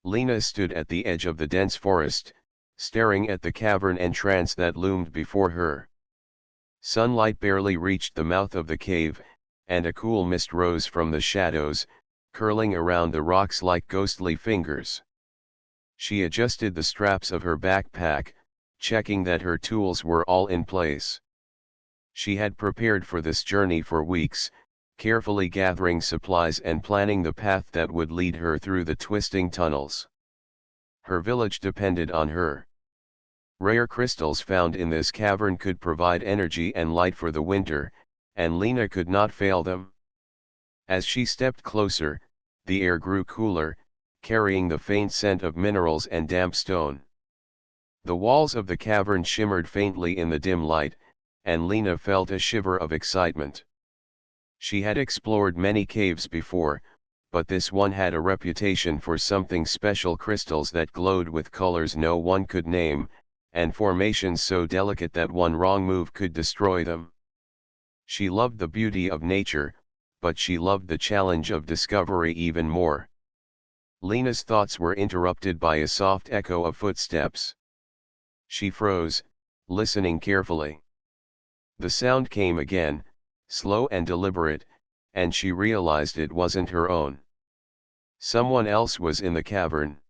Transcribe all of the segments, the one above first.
Lena stood at the edge of the dense forest, staring at the cavern entrance that loomed before her. Sunlight barely reached the mouth of the cave, and a cool mist rose from the shadows, curling around the rocks like ghostly fingers. She adjusted the straps of her backpack, checking that her tools were all in place. She had prepared for this journey for weeks, carefully gathering supplies and planning the path that would lead her through the twisting tunnels. Her village depended on her. Rare crystals found in this cavern could provide energy and light for the winter, and Lena could not fail them. As she stepped closer, the air grew cooler, carrying the faint scent of minerals and damp stone. The walls of the cavern shimmered faintly in the dim light, and Lena felt a shiver of excitement. She had explored many caves before, but this one had a reputation for something special: crystals that glowed with colors no one could name, and formations so delicate that one wrong move could destroy them. She loved the beauty of nature, but she loved the challenge of discovery even more. Lena's thoughts were interrupted by a soft echo of footsteps. She froze, listening carefully. The sound came again, slow and deliberate, and she realized it wasn't her own. Someone else was in the cavern.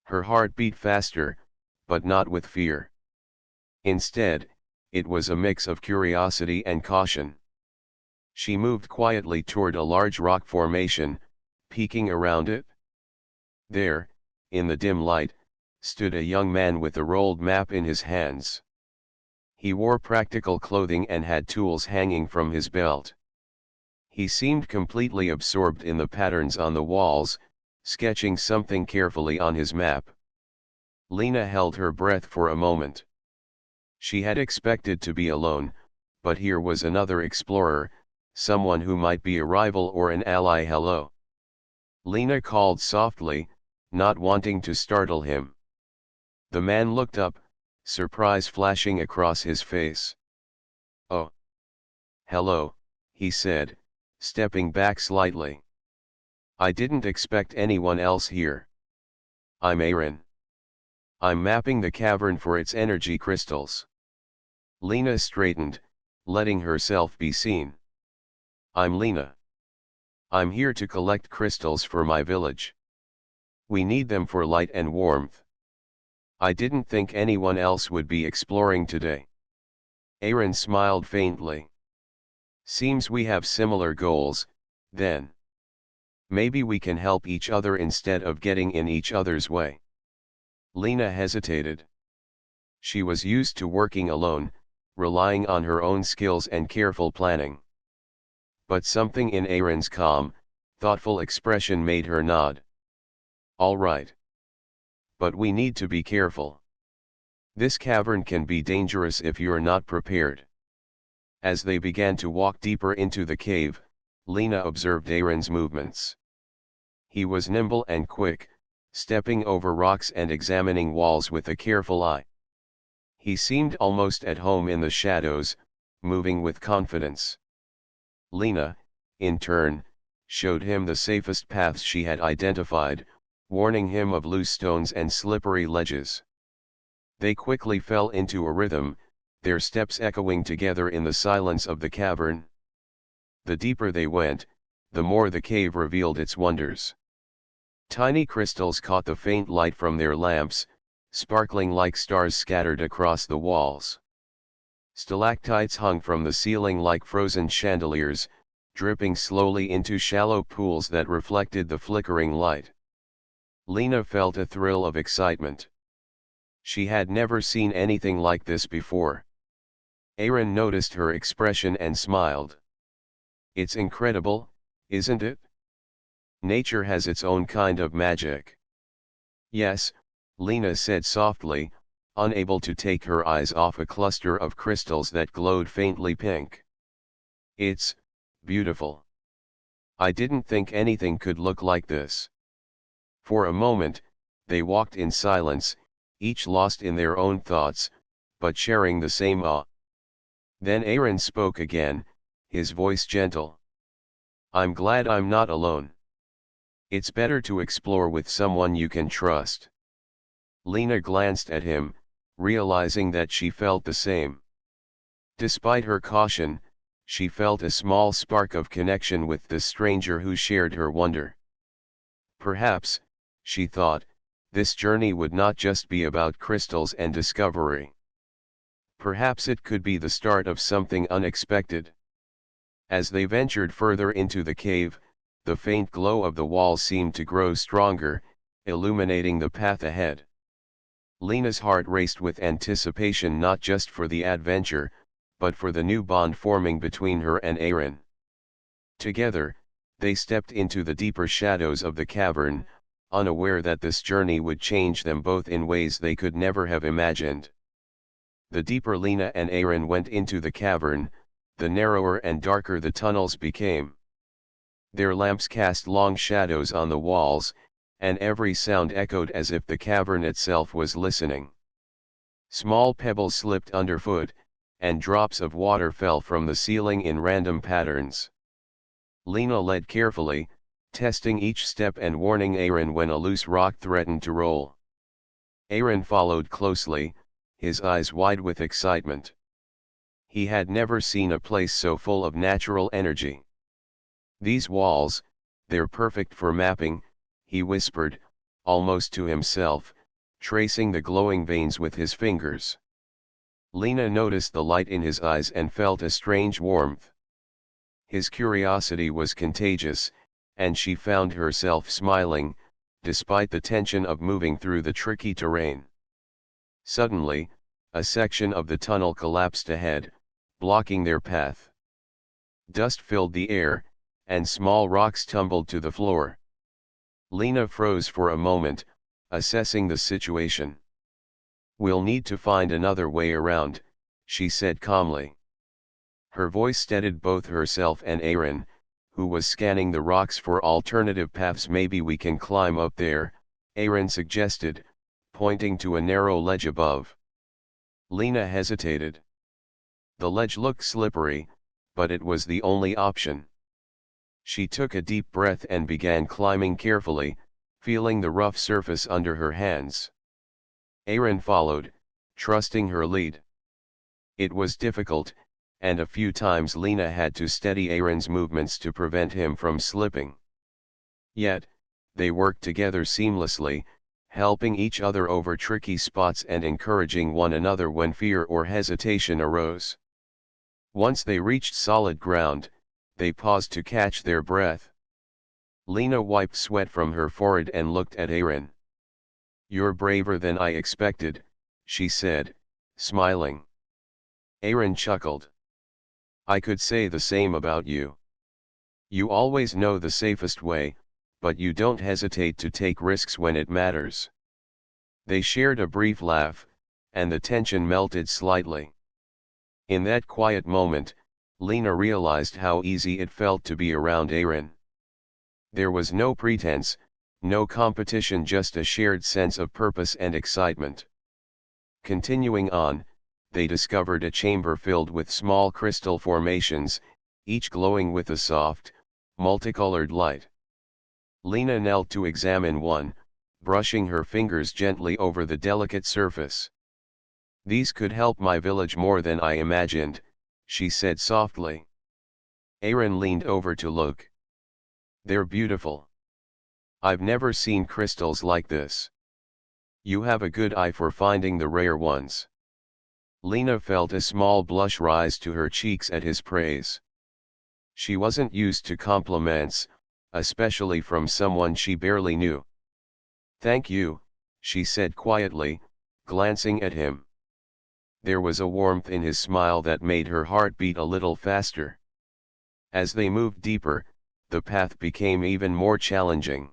Her heart beat faster, but not with fear. Instead, it was a mix of curiosity and caution. She moved quietly toward a large rock formation, peeking around it. There, in the dim light, stood a young man with a rolled map in his hands. He wore practical clothing and had tools hanging from his belt. He seemed completely absorbed in the patterns on the walls, sketching something carefully on his map. Lena held her breath for a moment. She had expected to be alone, but here was another explorer, someone who might be a rival or an ally. "Hello." Lena called softly, not wanting to startle him. The man looked up, surprise flashing across his face. "Oh. Hello," he said, stepping back slightly. "I didn't expect anyone else here. I'm Aaron. I'm mapping the cavern for its energy crystals." Lena straightened, letting herself be seen. "I'm Lena. I'm here to collect crystals for my village. We need them for light and warmth. I didn't think anyone else would be exploring today." Aaron smiled faintly. "Seems we have similar goals, then. Maybe we can help each other instead of getting in each other's way." Lena hesitated. She was used to working alone, relying on her own skills and careful planning. But something in Aaron's calm, thoughtful expression made her nod. "All right. But we need to be careful. This cavern can be dangerous if you're not prepared." As they began to walk deeper into the cave, Lena observed Aaron's movements. He was nimble and quick, stepping over rocks and examining walls with a careful eye. He seemed almost at home in the shadows, moving with confidence. Lena, in turn, showed him the safest paths she had identified, warning him of loose stones and slippery ledges. They quickly fell into a rhythm, their steps echoing together in the silence of the cavern. The deeper they went, the more the cave revealed its wonders. Tiny crystals caught the faint light from their lamps, sparkling like stars scattered across the walls. Stalactites hung from the ceiling like frozen chandeliers, dripping slowly into shallow pools that reflected the flickering light. Lena felt a thrill of excitement. She had never seen anything like this before. Aaron noticed her expression and smiled. "It's incredible, isn't it? Nature has its own kind of magic." "Yes," Lena said softly, unable to take her eyes off a cluster of crystals that glowed faintly pink. "It's beautiful. I didn't think anything could look like this." For a moment, they walked in silence, each lost in their own thoughts, but sharing the same awe. Then Aaron spoke again, his voice gentle. "I'm glad I'm not alone. It's better to explore with someone you can trust. Lena glanced at him, realizing that she felt the same. Despite her caution, she felt a small spark of connection with the stranger who shared her wonder. Perhaps, she thought, this journey would not just be about crystals and discovery. Perhaps it could be the start of something unexpected. As they ventured further into the cave, the faint glow of the wall seemed to grow stronger, illuminating the path ahead. Lena's heart raced with anticipation not just for the adventure, but for the new bond forming between her and Aaron. Together, they stepped into the deeper shadows of the cavern, unaware that this journey would change them both in ways they could never have imagined. The deeper Lena and Aaron went into the cavern, the narrower and darker the tunnels became. Their lamps cast long shadows on the walls, and every sound echoed as if the cavern itself was listening. Small pebbles slipped underfoot, and drops of water fell from the ceiling in random patterns. Lena led carefully, testing each step and warning Aaron when a loose rock threatened to roll. Aaron followed closely, his eyes wide with excitement. He had never seen a place so full of natural energy. These walls, they're perfect for mapping, he whispered, almost to himself, tracing the glowing veins with his fingers. Lena noticed the light in his eyes and felt a strange warmth. His curiosity was contagious, and she found herself smiling, despite the tension of moving through the tricky terrain. Suddenly, a section of the tunnel collapsed ahead, blocking their path. Dust filled the air, and small rocks tumbled to the floor. Lena froze for a moment, assessing the situation. "We'll need to find another way around," she said calmly. Her voice steadied both herself and Aaron, who was scanning the rocks for alternative paths. "Maybe we can climb up there," Aaron suggested, pointing to a narrow ledge above. Lena hesitated. The ledge looked slippery, but it was the only option. She took a deep breath and began climbing carefully, feeling the rough surface under her hands. Aaron followed, trusting her lead. It was difficult, and a few times Lena had to steady Aaron's movements to prevent him from slipping. Yet, they worked together seamlessly, helping each other over tricky spots and encouraging one another when fear or hesitation arose. Once they reached solid ground, they paused to catch their breath. Lena wiped sweat from her forehead and looked at Aaron. "You're braver than I expected," she said, smiling. Aaron chuckled. "I could say the same about you. You always know the safest way, but you don't hesitate to take risks when it matters." They shared a brief laugh, and the tension melted slightly. In that quiet moment, Lena realized how easy it felt to be around Aaron. There was no pretense, no competition, just a shared sense of purpose and excitement. Continuing on, they discovered a chamber filled with small crystal formations, each glowing with a soft, multicolored light. Lena knelt to examine one, brushing her fingers gently over the delicate surface. "These could help my village more than I imagined," she said softly. Aaron leaned over to look. "They're beautiful. I've never seen crystals like this. You have a good eye for finding the rare ones." Lena felt a small blush rise to her cheeks at his praise. She wasn't used to compliments, especially from someone she barely knew. "Thank you," she said quietly, glancing at him. There was a warmth in his smile that made her heart beat a little faster. As they moved deeper, the path became even more challenging.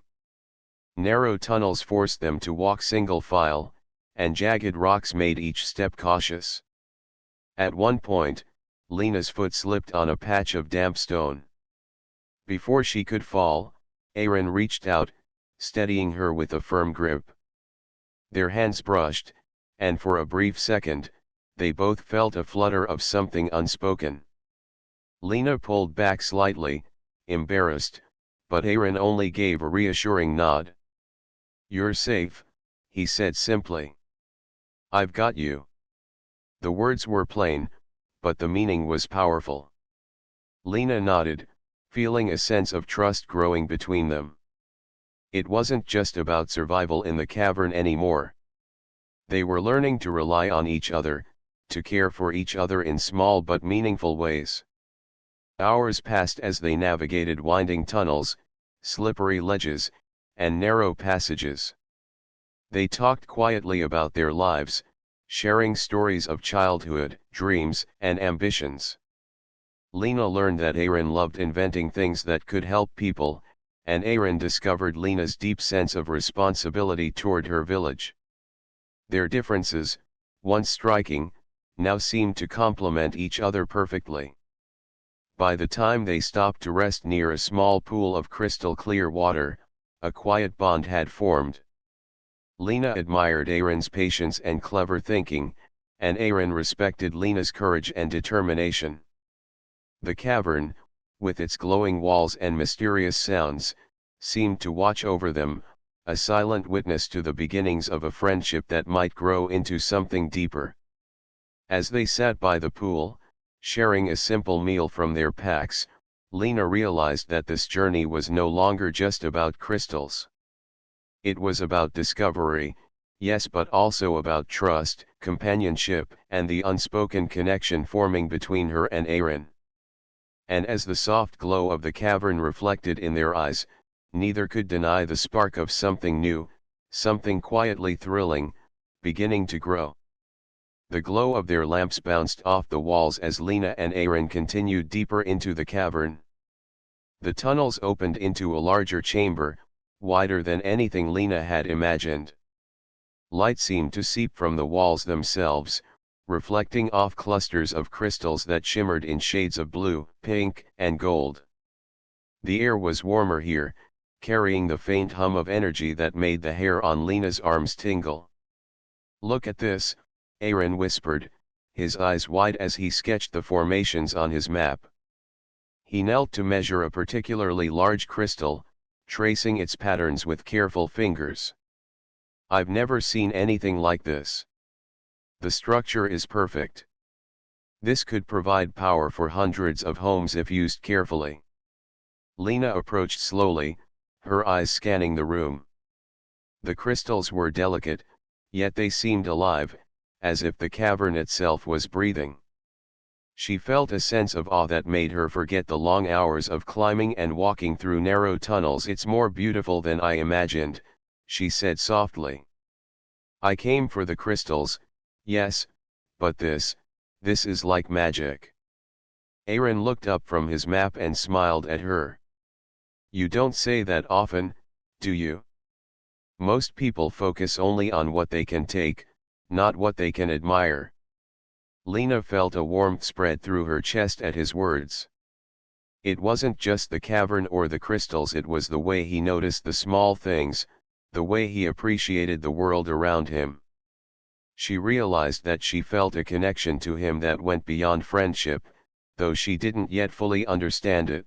Narrow tunnels forced them to walk single file, and jagged rocks made each step cautious. At one point, Lena's foot slipped on a patch of damp stone. Before she could fall, Aaron reached out, steadying her with a firm grip. Their hands brushed, and for a brief second, they both felt a flutter of something unspoken. Lena pulled back slightly, embarrassed, but Aaron only gave a reassuring nod. "You're safe," he said simply. "I've got you." The words were plain, but the meaning was powerful. Lena nodded, feeling a sense of trust growing between them. It wasn't just about survival in the cavern anymore. They were learning to rely on each other, to care for each other in small but meaningful ways. Hours passed as they navigated winding tunnels, slippery ledges, and narrow passages. They talked quietly about their lives, sharing stories of childhood, dreams, and ambitions. Lena learned that Aaron loved inventing things that could help people, and Aaron discovered Lena's deep sense of responsibility toward her village. Their differences, once striking, now seemed to complement each other perfectly. By the time they stopped to rest near a small pool of crystal clear water, a quiet bond had formed. Lena admired Aaron's patience and clever thinking, and Aaron respected Lena's courage and determination. The cavern, with its glowing walls and mysterious sounds, seemed to watch over them, a silent witness to the beginnings of a friendship that might grow into something deeper. As they sat by the pool, sharing a simple meal from their packs, Lena realized that this journey was no longer just about crystals. It was about discovery, yes, but also about trust, companionship, and the unspoken connection forming between her and Aaron. And as the soft glow of the cavern reflected in their eyes, neither could deny the spark of something new, something quietly thrilling, beginning to grow. The glow of their lamps bounced off the walls as Lena and Aaron continued deeper into the cavern. The tunnels opened into a larger chamber, wider than anything Lena had imagined. Light seemed to seep from the walls themselves, reflecting off clusters of crystals that shimmered in shades of blue, pink, and gold. The air was warmer here, carrying the faint hum of energy that made the hair on Lena's arms tingle. "Look at this," Aaron whispered, his eyes wide as he sketched the formations on his map. He knelt to measure a particularly large crystal, tracing its patterns with careful fingers. "I've never seen anything like this. The structure is perfect. This could provide power for hundreds of homes if used carefully." Lena approached slowly, her eyes scanning the room. The crystals were delicate, yet they seemed alive, as if the cavern itself was breathing. She felt a sense of awe that made her forget the long hours of climbing and walking through narrow tunnels. "It's more beautiful than I imagined," she said softly. "I came for the crystals, yes, but this is like magic." Aaron looked up from his map and smiled at her. "You don't say that often, do you? Most people focus only on what they can take, not what they can admire." Lena felt a warmth spread through her chest at his words. It wasn't just the cavern or the crystals, it was the way he noticed the small things, the way he appreciated the world around him. She realized that she felt a connection to him that went beyond friendship, though she didn't yet fully understand it.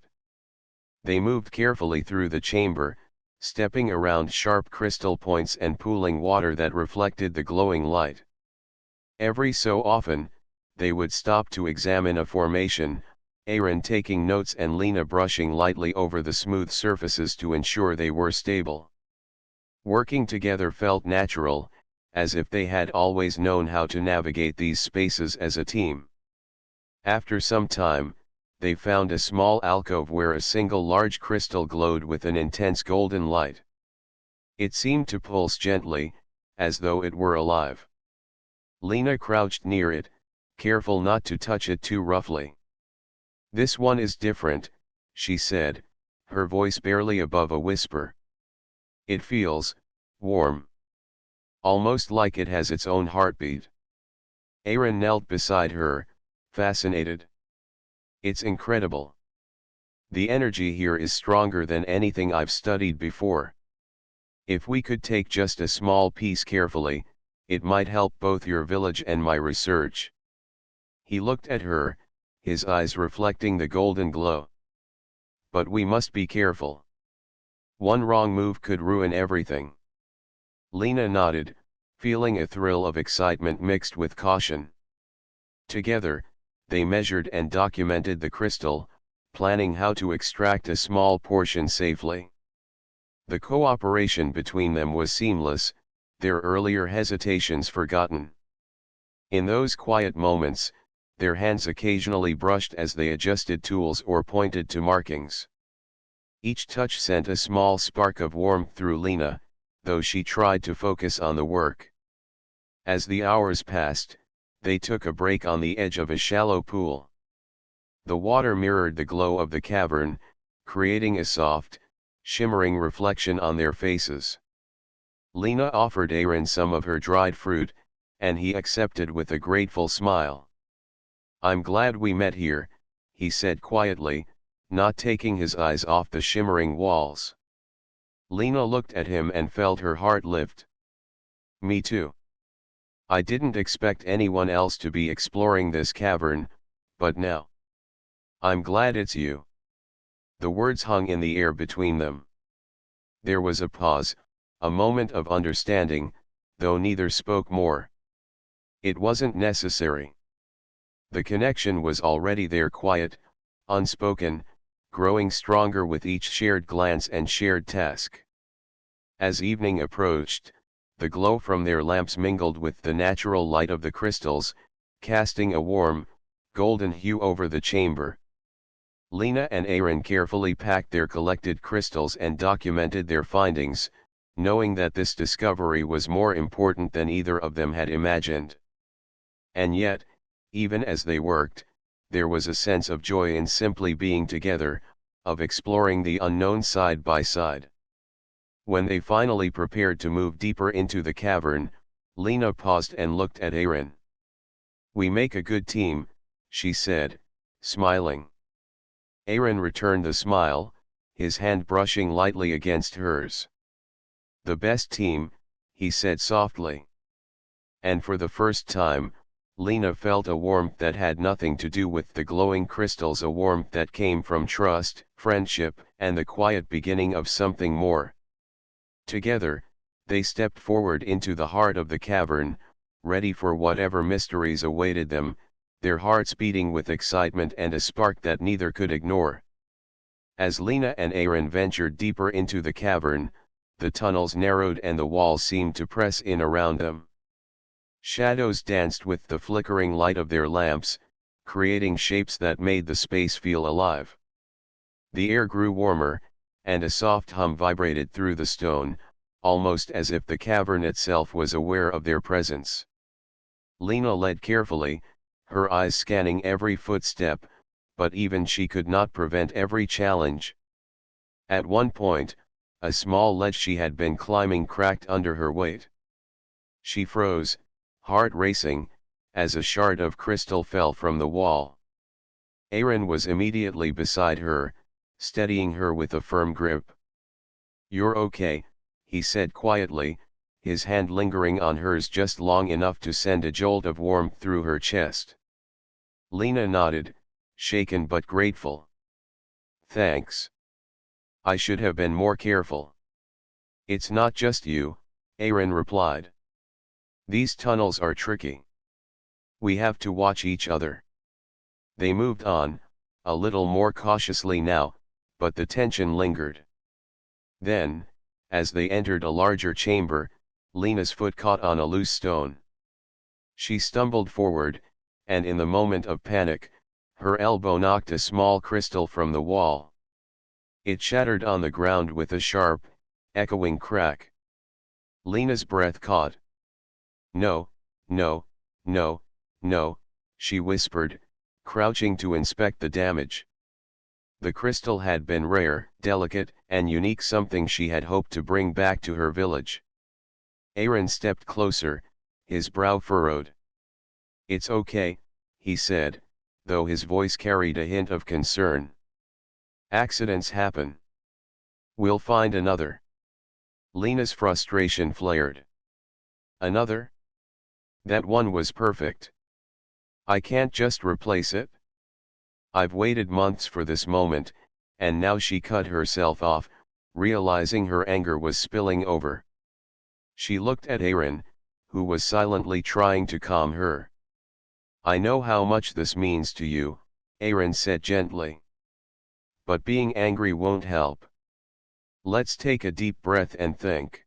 They moved carefully through the chamber, stepping around sharp crystal points and pooling water that reflected the glowing light. Every so often, they would stop to examine a formation, Aaron taking notes and Lena brushing lightly over the smooth surfaces to ensure they were stable. Working together felt natural, as if they had always known how to navigate these spaces as a team. After some time, they found a small alcove where a single large crystal glowed with an intense golden light. It seemed to pulse gently, as though it were alive. Lena crouched near it, careful not to touch it too roughly. "This one is different," she said, her voice barely above a whisper. "It feels warm. Almost like it has its own heartbeat." Aaron knelt beside her, fascinated. "It's incredible. The energy here is stronger than anything I've studied before. If we could take just a small piece carefully, it might help both your village and my research." He looked at her, his eyes reflecting the golden glow. "But we must be careful. One wrong move could ruin everything. Lena nodded, feeling a thrill of excitement mixed with caution. Together, they measured and documented the crystal, planning how to extract a small portion safely. The cooperation between them was seamless, their earlier hesitations forgotten. In those quiet moments, their hands occasionally brushed as they adjusted tools or pointed to markings. Each touch sent a small spark of warmth through Lena, though she tried to focus on the work. As the hours passed, they took a break on the edge of a shallow pool. The water mirrored the glow of the cavern, creating a soft, shimmering reflection on their faces. Lena offered Aaron some of her dried fruit, and he accepted with a grateful smile. "I'm glad we met here," he said quietly, not taking his eyes off the shimmering walls. Lena looked at him and felt her heart lift. "Me too. I didn't expect anyone else to be exploring this cavern, but now. I'm glad it's you." The words hung in the air between them. There was a pause, a moment of understanding, though neither spoke more. It wasn't necessary. The connection was already there, quiet, unspoken, growing stronger with each shared glance and shared task. As evening approached, the glow from their lamps mingled with the natural light of the crystals, casting a warm, golden hue over the chamber. Lena and Aaron carefully packed their collected crystals and documented their findings, knowing that this discovery was more important than either of them had imagined. And yet, even as they worked, there was a sense of joy in simply being together, of exploring the unknown side by side. When they finally prepared to move deeper into the cavern, Lena paused and looked at Aaron. "We make a good team," she said, smiling. Aaron returned the smile, his hand brushing lightly against hers. "The best team," he said softly. And for the first time, Lena felt a warmth that had nothing to do with the glowing crystals, a warmth that came from trust, friendship, and the quiet beginning of something more. Together, they stepped forward into the heart of the cavern, ready for whatever mysteries awaited them, their hearts beating with excitement and a spark that neither could ignore. As Lena and Aaron ventured deeper into the cavern, the tunnels narrowed and the walls seemed to press in around them. Shadows danced with the flickering light of their lamps, creating shapes that made the space feel alive. The air grew warmer, and a soft hum vibrated through the stone, almost as if the cavern itself was aware of their presence. Lena led carefully, her eyes scanning every footstep, but even she could not prevent every challenge. At one point, a small ledge she had been climbing cracked under her weight. She froze, heart racing, as a shard of crystal fell from the wall. Aaron was immediately beside her, steadying her with a firm grip. "You're okay," he said quietly, his hand lingering on hers just long enough to send a jolt of warmth through her chest. Lena nodded, shaken but grateful. "Thanks. I should have been more careful." "It's not just you," Aaron replied. "These tunnels are tricky. We have to watch each other." They moved on, a little more cautiously now, but the tension lingered. Then, as they entered a larger chamber, Lena's foot caught on a loose stone. She stumbled forward, and in the moment of panic, her elbow knocked a small crystal from the wall. It shattered on the ground with a sharp, echoing crack. Lena's breath caught. "No, no, no, no," she whispered, crouching to inspect the damage. The crystal had been rare, delicate, and unique, something she had hoped to bring back to her village. Aaron stepped closer, his brow furrowed. "It's okay," he said, though his voice carried a hint of concern. "Accidents happen. We'll find another." Lena's frustration flared. "Another? That one was perfect. I can't just replace it. I've waited months for this moment," and now she cut herself off, realizing her anger was spilling over. She looked at Aaron, who was silently trying to calm her. "I know how much this means to you," Aaron said gently. "But being angry won't help. Let's take a deep breath and think.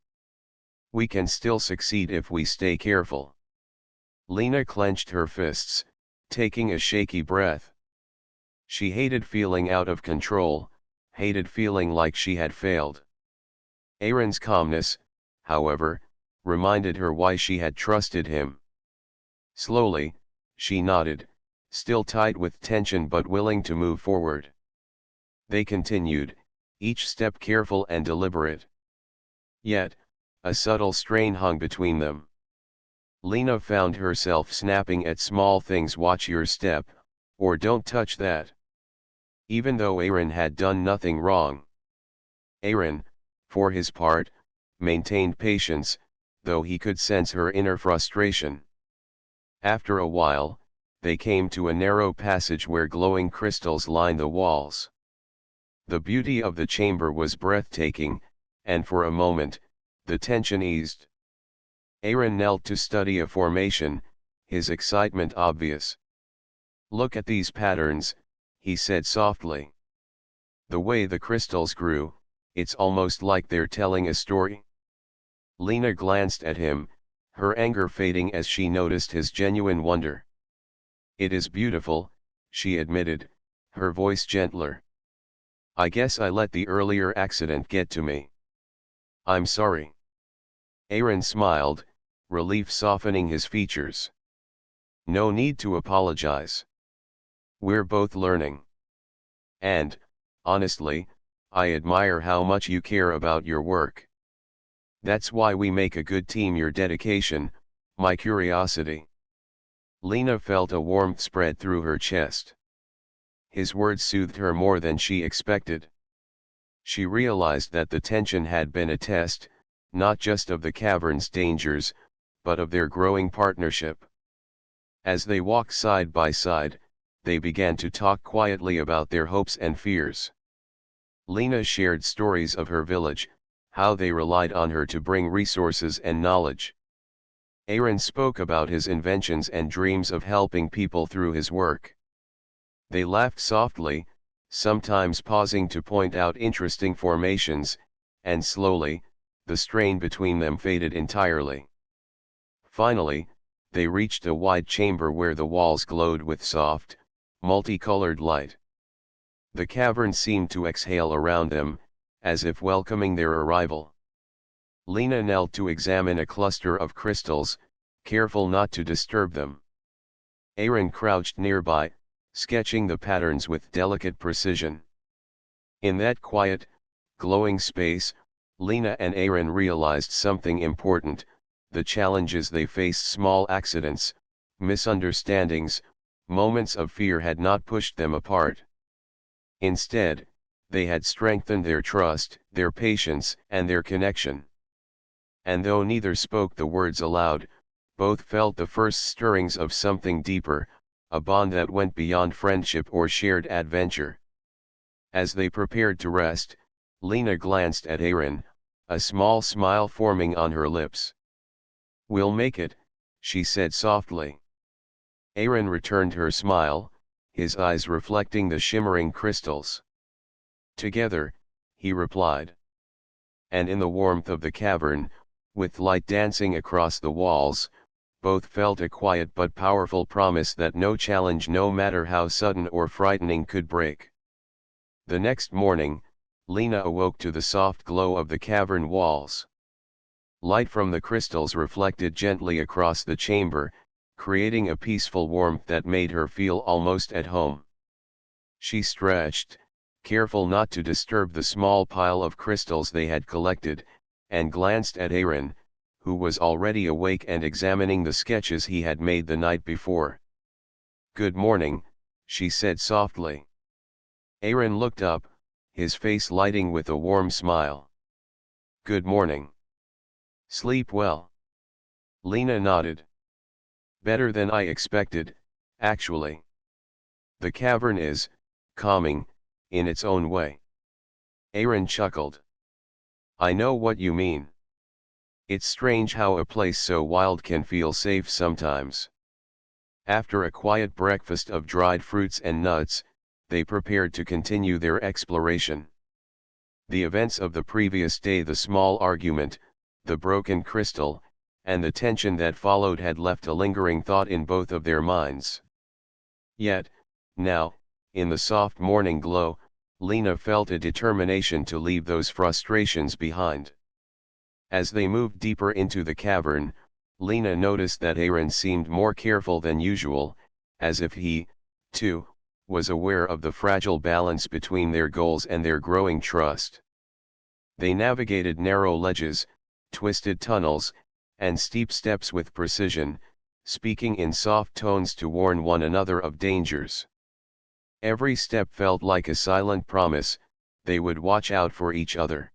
We can still succeed if we stay careful." Lena clenched her fists, taking a shaky breath. She hated feeling out of control, hated feeling like she had failed. Aaron's calmness, however, reminded her why she had trusted him. Slowly, she nodded, still tight with tension but willing to move forward. They continued, each step careful and deliberate. Yet, a subtle strain hung between them. Lena found herself snapping at small things: "Watch your step," or "Don't touch that," even though Aaron had done nothing wrong. Aaron, for his part, maintained patience, though he could sense her inner frustration. After a while, they came to a narrow passage where glowing crystals lined the walls. The beauty of the chamber was breathtaking, and for a moment, the tension eased. Aaron knelt to study a formation, his excitement obvious. "Look at these patterns," he said softly. "The way the crystals grew, it's almost like they're telling a story." Lena glanced at him, her anger fading as she noticed his genuine wonder. "It is beautiful," she admitted, her voice gentler. "I guess I let the earlier accident get to me. I'm sorry." Aaron smiled, relief softening his features. "No need to apologize. We're both learning. And, honestly, I admire how much you care about your work. That's why we make a good team. Your dedication, my curiosity." Lena felt a warmth spread through her chest. His words soothed her more than she expected. She realized that the tension had been a test, not just of the cavern's dangers, but of their growing partnership. As they walked side by side, they began to talk quietly about their hopes and fears. Lena shared stories of her village, how they relied on her to bring resources and knowledge. Aaron spoke about his inventions and dreams of helping people through his work. They laughed softly, sometimes pausing to point out interesting formations, and slowly, the strain between them faded entirely. Finally, they reached a wide chamber where the walls glowed with soft, multicolored light. The cavern seemed to exhale around them, as if welcoming their arrival. Lena knelt to examine a cluster of crystals, careful not to disturb them. Aaron crouched nearby, sketching the patterns with delicate precision. In that quiet, glowing space, Lena and Aaron realized something important: the challenges they faced, small accidents, misunderstandings, moments of fear, had not pushed them apart. Instead, they had strengthened their trust, their patience, and their connection. And though neither spoke the words aloud, both felt the first stirrings of something deeper, a bond that went beyond friendship or shared adventure. As they prepared to rest, Lena glanced at Aaron, a small smile forming on her lips. "We'll make it," she said softly. Aaron returned her smile, his eyes reflecting the shimmering crystals. "Together," he replied. And in the warmth of the cavern, with light dancing across the walls, both felt a quiet but powerful promise that no challenge, no matter how sudden or frightening, could break. The next morning, Lena awoke to the soft glow of the cavern walls. Light from the crystals reflected gently across the chamber, creating a peaceful warmth that made her feel almost at home. She stretched, careful not to disturb the small pile of crystals they had collected, and glanced at Aaron, who was already awake and examining the sketches he had made the night before. "Good morning," she said softly. Aaron looked up, his face lighting with a warm smile. "Good morning. Sleep well?" Lena nodded. "Better than I expected, actually. The cavern is calming, in its own way." Aaron chuckled. I know what you mean. It's strange how a place so wild can feel safe sometimes. After a quiet breakfast of dried fruits and nuts, they prepared to continue their exploration. The events of the previous day, the small argument, the broken crystal, and the tension that followed had left a lingering thought in both of their minds. Yet, now, in the soft morning glow, Lena felt a determination to leave those frustrations behind. As they moved deeper into the cavern, Lena noticed that Aaron seemed more careful than usual, as if he, too, was aware of the fragile balance between their goals and their growing trust. They navigated narrow ledges, twisted tunnels, and steep steps with precision, speaking in soft tones to warn one another of dangers. Every step felt like a silent promise, they would watch out for each other.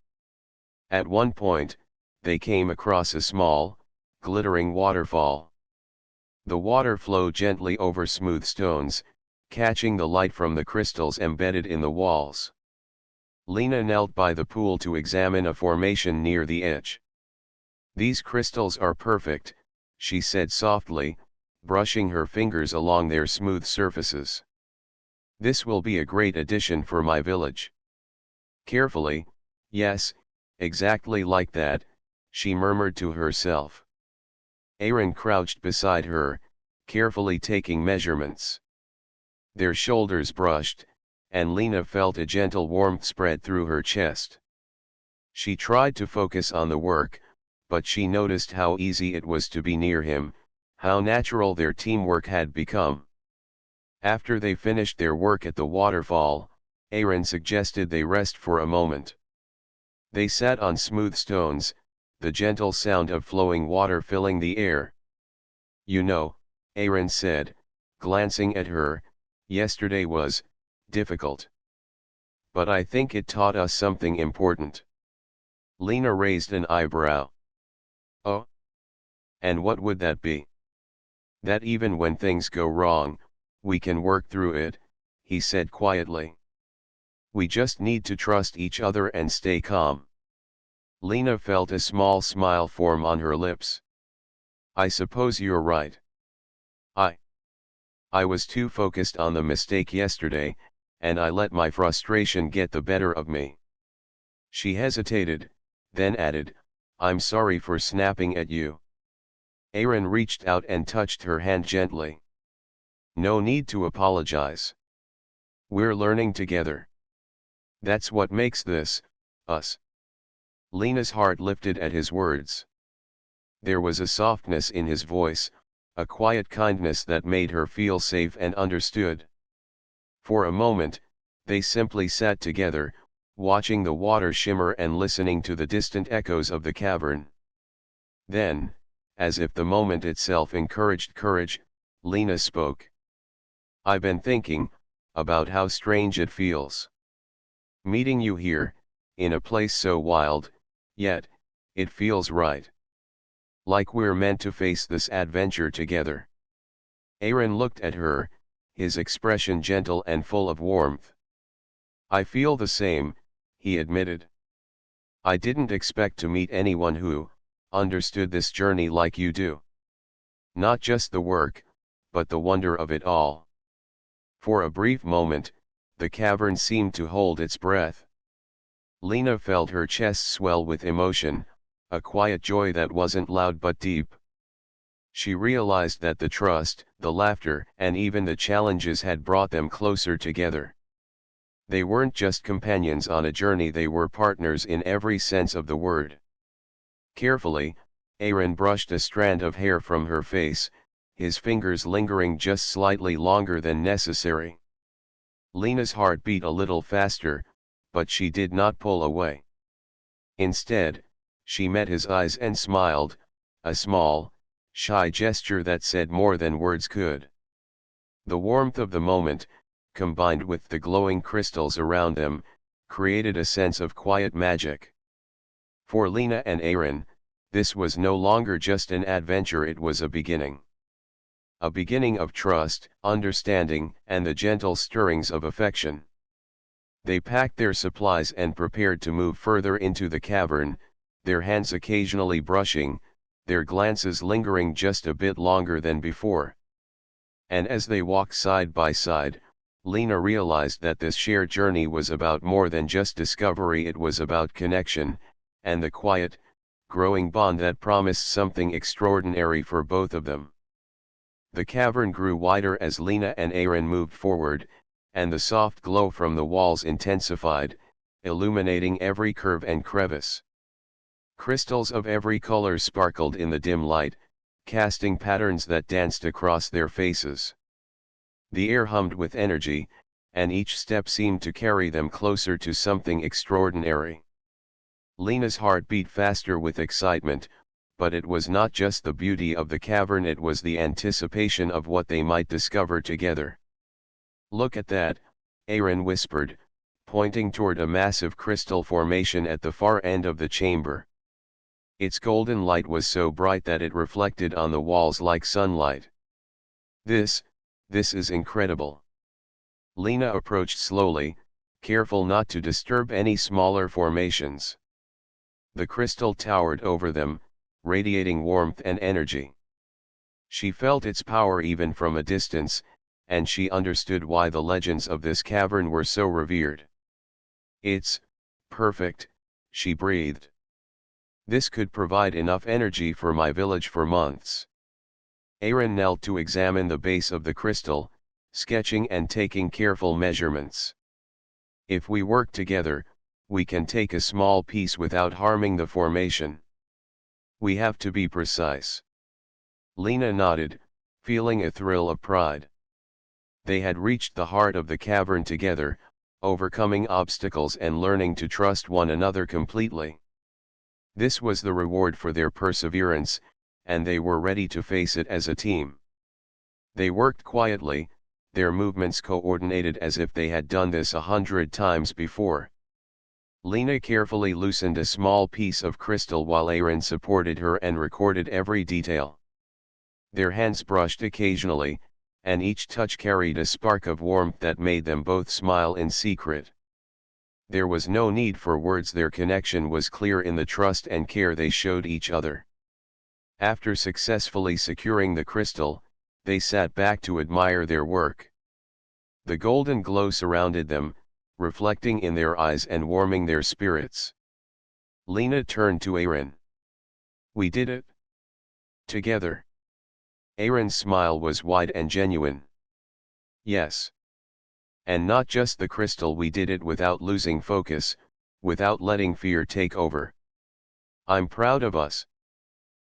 At one point, they came across a small, glittering waterfall. The water flowed gently over smooth stones, catching the light from the crystals embedded in the walls. Lena knelt by the pool to examine a formation near the edge. "These crystals are perfect," she said softly, brushing her fingers along their smooth surfaces. "This will be a great addition for my village." Carefully, "Yes, exactly like that," she murmured to herself. Aaron crouched beside her, carefully taking measurements. Their shoulders brushed, and Lena felt a gentle warmth spread through her chest. She tried to focus on the work, but she noticed how easy it was to be near him, how natural their teamwork had become. After they finished their work at the waterfall, Aaron suggested they rest for a moment. They sat on smooth stones, the gentle sound of flowing water filling the air. "You know," Aaron said, glancing at her, "yesterday was difficult. But I think it taught us something important." Lena raised an eyebrow. "Oh? And what would that be?" "That even when things go wrong, we can work through it," he said quietly. "We just need to trust each other and stay calm." Lena felt a small smile form on her lips. "I suppose you're right. I was too focused on the mistake yesterday, and I let my frustration get the better of me." She hesitated, then added, "I'm sorry for snapping at you." Aaron reached out and touched her hand gently. "No need to apologize. We're learning together. That's what makes this, us." Lena's heart lifted at his words. There was a softness in his voice, a quiet kindness that made her feel safe and understood. For a moment, they simply sat together, watching the water shimmer and listening to the distant echoes of the cavern. Then, as if the moment itself encouraged courage, Lena spoke. "I've been thinking about how strange it feels. Meeting you here, in a place so wild, yet it feels right. Like we're meant to face this adventure together." Aaron looked at her, his expression gentle and full of warmth. "I feel the same," he admitted. "I didn't expect to meet anyone who understood this journey like you do. Not just the work, but the wonder of it all." For a brief moment, the cavern seemed to hold its breath. Lena felt her chest swell with emotion, a quiet joy that wasn't loud but deep. She realized that the trust, the laughter, and even the challenges had brought them closer together. They weren't just companions on a journey, they were partners in every sense of the word. Carefully, Aaron brushed a strand of hair from her face, his fingers lingering just slightly longer than necessary. Lena's heart beat a little faster, but she did not pull away. Instead, she met his eyes and smiled, a small, shy gesture that said more than words could. The warmth of the moment, combined with the glowing crystals around them, created a sense of quiet magic. For Lena and Aaron, this was no longer just an adventure, it was a beginning. A beginning of trust, understanding, and the gentle stirrings of affection. They packed their supplies and prepared to move further into the cavern, their hands occasionally brushing, their glances lingering just a bit longer than before. And as they walked side by side, Lena realized that this shared journey was about more than just discovery. It was about connection, and the quiet, growing bond that promised something extraordinary for both of them. The cavern grew wider as Lena and Aaron moved forward, and the soft glow from the walls intensified, illuminating every curve and crevice. Crystals of every color sparkled in the dim light, casting patterns that danced across their faces. The air hummed with energy, and each step seemed to carry them closer to something extraordinary. Lena's heart beat faster with excitement, but it was not just the beauty of the cavern, it was the anticipation of what they might discover together. "Look at that," Aaron whispered, pointing toward a massive crystal formation at the far end of the chamber. Its golden light was so bright that it reflected on the walls like sunlight. This is incredible." Lena approached slowly, careful not to disturb any smaller formations. The crystal towered over them, radiating warmth and energy. She felt its power even from a distance, and she understood why the legends of this cavern were so revered. "It's perfect," she breathed. "This could provide enough energy for my village for months." Aaron knelt to examine the base of the crystal, sketching and taking careful measurements. "If we work together, we can take a small piece without harming the formation. We have to be precise." Lena nodded, feeling a thrill of pride. They had reached the heart of the cavern together, overcoming obstacles and learning to trust one another completely. This was the reward for their perseverance, and they were ready to face it as a team. They worked quietly, their movements coordinated as if they had done this 100 times before. Lena carefully loosened a small piece of crystal while Aaron supported her and recorded every detail. Their hands brushed occasionally, and each touch carried a spark of warmth that made them both smile in secret. There was no need for words, their connection was clear in the trust and care they showed each other. After successfully securing the crystal, they sat back to admire their work. The golden glow surrounded them, reflecting in their eyes and warming their spirits. Lena turned to Aaron. "We did it together." Aaron's smile was wide and genuine. "Yes. And not just the crystal, we did it without losing focus, without letting fear take over. I'm proud of us."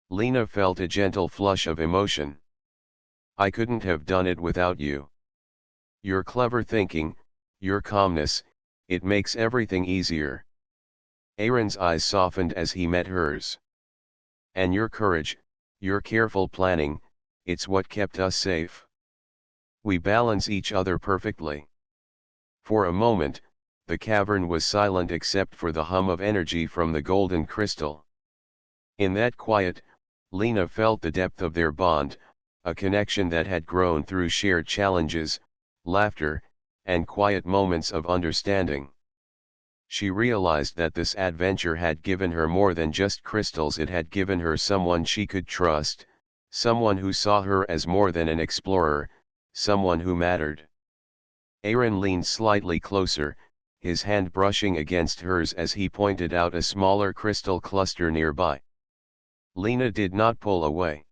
Lena felt a gentle flush of emotion. "I couldn't have done it without you. Your clever thinking, your calmness, it makes everything easier." Aaron's eyes softened as he met hers. "And your courage, your careful planning, it's what kept us safe. We balance each other perfectly." For a moment, the cavern was silent except for the hum of energy from the golden crystal. In that quiet, Lena felt the depth of their bond, a connection that had grown through shared challenges, laughter, and quiet moments of understanding. She realized that this adventure had given her more than just crystals, it had given her someone she could trust, someone who saw her as more than an explorer, someone who mattered. Aaron leaned slightly closer, his hand brushing against hers as he pointed out a smaller crystal cluster nearby. Lena did not pull away.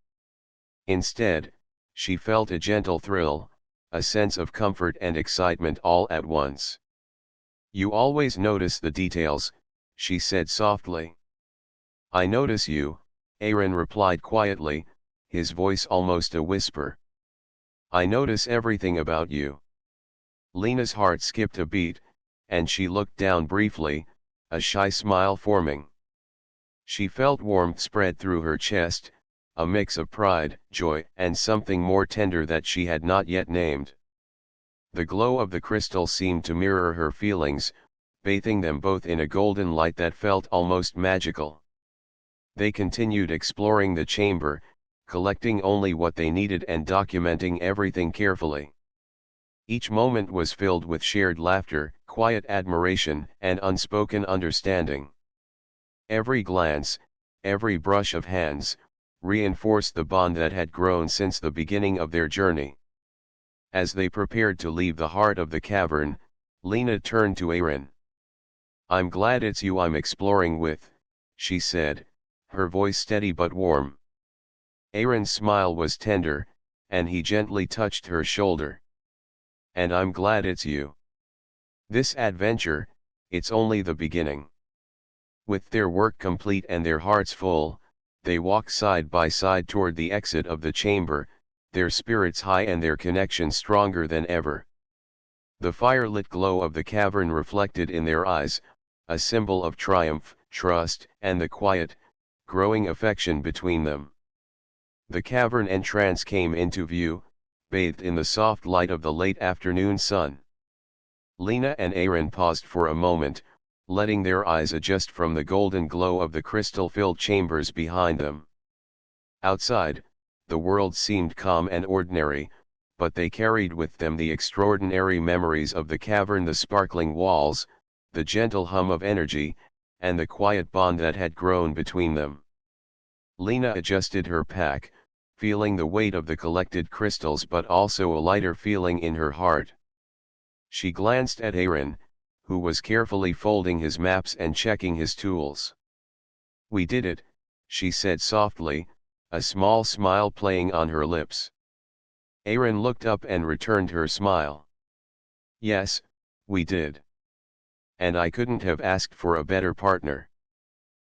Instead, she felt a gentle thrill, a sense of comfort and excitement all at once. "You always notice the details," she said softly. "I notice you," Aaron replied quietly, his voice almost a whisper. "I notice everything about you." Lena's heart skipped a beat, and she looked down briefly, a shy smile forming. She felt warmth spread through her chest, a mix of pride, joy, and something more tender that she had not yet named. The glow of the crystal seemed to mirror her feelings, bathing them both in a golden light that felt almost magical. They continued exploring the chamber, collecting only what they needed and documenting everything carefully. Each moment was filled with shared laughter, quiet admiration and unspoken understanding. Every glance, every brush of hands, reinforced the bond that had grown since the beginning of their journey. As they prepared to leave the heart of the cavern, Lena turned to Aaron. "I'm glad it's you I'm exploring with," she said, her voice steady but warm. Aaron's smile was tender, and he gently touched her shoulder. "And I'm glad it's you. This adventure, it's only the beginning." With their work complete and their hearts full, they walked side by side toward the exit of the chamber, their spirits high and their connection stronger than ever. The firelit glow of the cavern reflected in their eyes, a symbol of triumph, trust, and the quiet, growing affection between them. The cavern entrance came into view, bathed in the soft light of the late afternoon sun. Lena and Aaron paused for a moment, letting their eyes adjust from the golden glow of the crystal-filled chambers behind them. Outside, the world seemed calm and ordinary, but they carried with them the extraordinary memories of the cavern, the sparkling walls, the gentle hum of energy, and the quiet bond that had grown between them. Lena adjusted her pack, feeling the weight of the collected crystals but also a lighter feeling in her heart. She glanced at Aaron, who was carefully folding his maps and checking his tools. "We did it," she said softly, a small smile playing on her lips. Aaron looked up and returned her smile. "Yes, we did. And I couldn't have asked for a better partner."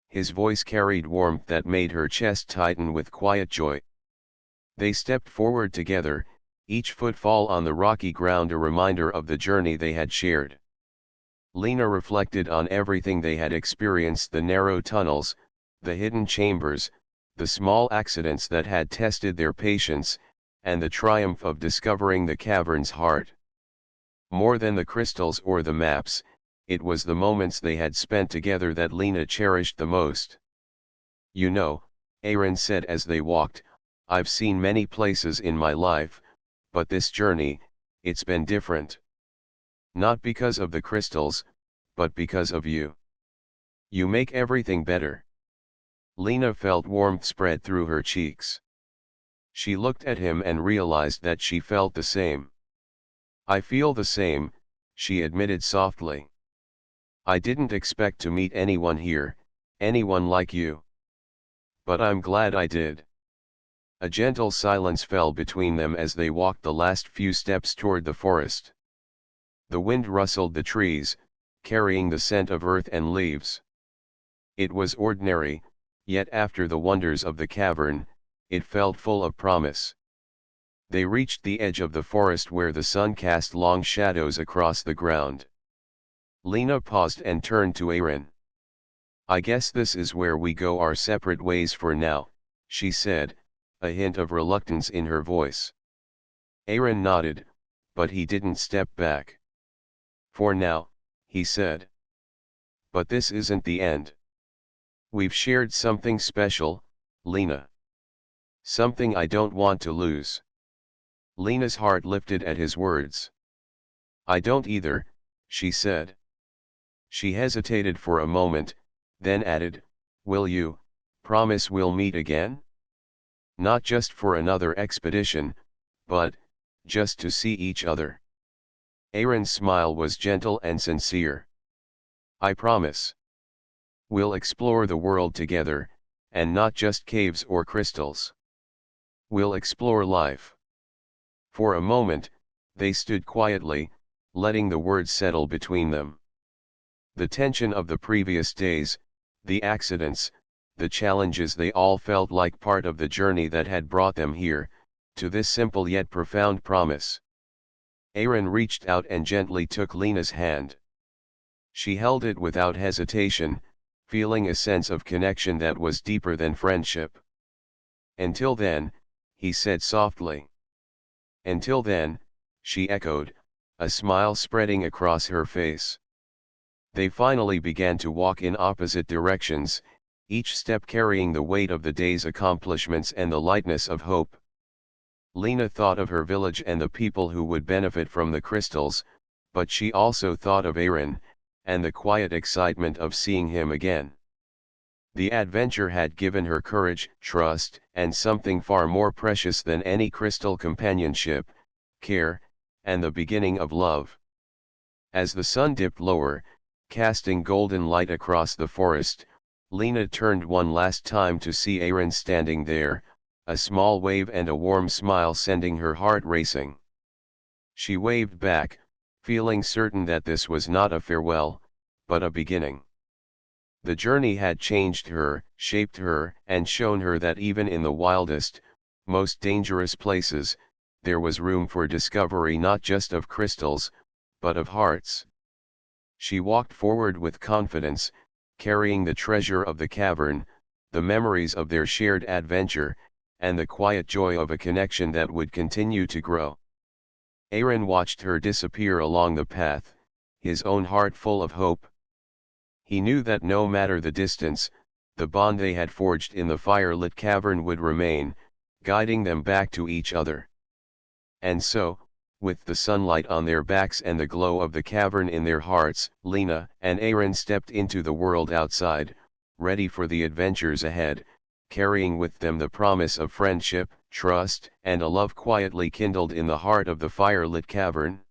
His voice carried warmth that made her chest tighten with quiet joy. They stepped forward together, each footfall on the rocky ground a reminder of the journey they had shared. Lena reflected on everything they had experienced: the narrow tunnels, the hidden chambers, the small accidents that had tested their patience, and the triumph of discovering the cavern's heart. More than the crystals or the maps, it was the moments they had spent together that Lena cherished the most. "You know," Aaron said as they walked, "I've seen many places in my life, but this journey, it's been different. Not because of the crystals, but because of you. You make everything better." Lena felt warmth spread through her cheeks. She looked at him and realized that she felt the same. "I feel the same," she admitted softly. "I didn't expect to meet anyone here, anyone like you. But I'm glad I did." A gentle silence fell between them as they walked the last few steps toward the forest. The wind rustled the trees, carrying the scent of earth and leaves. It was ordinary, yet after the wonders of the cavern, it felt full of promise. They reached the edge of the forest where the sun cast long shadows across the ground. Lena paused and turned to Aaron. "I guess this is where we go our separate ways for now," she said, a hint of reluctance in her voice. Aaron nodded, but he didn't step back. "For now," he said. "But this isn't the end. We've shared something special, Lena. Something I don't want to lose." Lena's heart lifted at his words. "I don't either," she said. She hesitated for a moment, then added, "Will you promise we'll meet again? Not just for another expedition, but just to see each other." Aaron's smile was gentle and sincere. "I promise. We'll explore the world together, and not just caves or crystals. We'll explore life." For a moment, they stood quietly, letting the words settle between them. The tension of the previous days, the accidents, the challenges, they all felt like part of the journey that had brought them here, to this simple yet profound promise. Aaron reached out and gently took Lena's hand. She held it without hesitation, feeling a sense of connection that was deeper than friendship. "Until then," he said softly. "Until then," she echoed, a smile spreading across her face. They finally began to walk in opposite directions, each step carrying the weight of the day's accomplishments and the lightness of hope. Lena thought of her village and the people who would benefit from the crystals, but she also thought of Aaron, and the quiet excitement of seeing him again. The adventure had given her courage, trust, and something far more precious than any crystal: companionship, care, and the beginning of love. As the sun dipped lower, casting golden light across the forest, Lena turned one last time to see Aaron standing there, a small wave and a warm smile sending her heart racing. She waved back, feeling certain that this was not a farewell, but a beginning. The journey had changed her, shaped her, and shown her that even in the wildest, most dangerous places, there was room for discovery, not just of crystals, but of hearts. She walked forward with confidence, carrying the treasure of the cavern, the memories of their shared adventure, and the quiet joy of a connection that would continue to grow. Aaron watched her disappear along the path, his own heart full of hope. He knew that no matter the distance, the bond they had forged in the firelit cavern would remain, guiding them back to each other. And so, with the sunlight on their backs and the glow of the cavern in their hearts, Lena and Aaron stepped into the world outside, ready for the adventures ahead, carrying with them the promise of friendship, trust, and a love quietly kindled in the heart of the firelit cavern.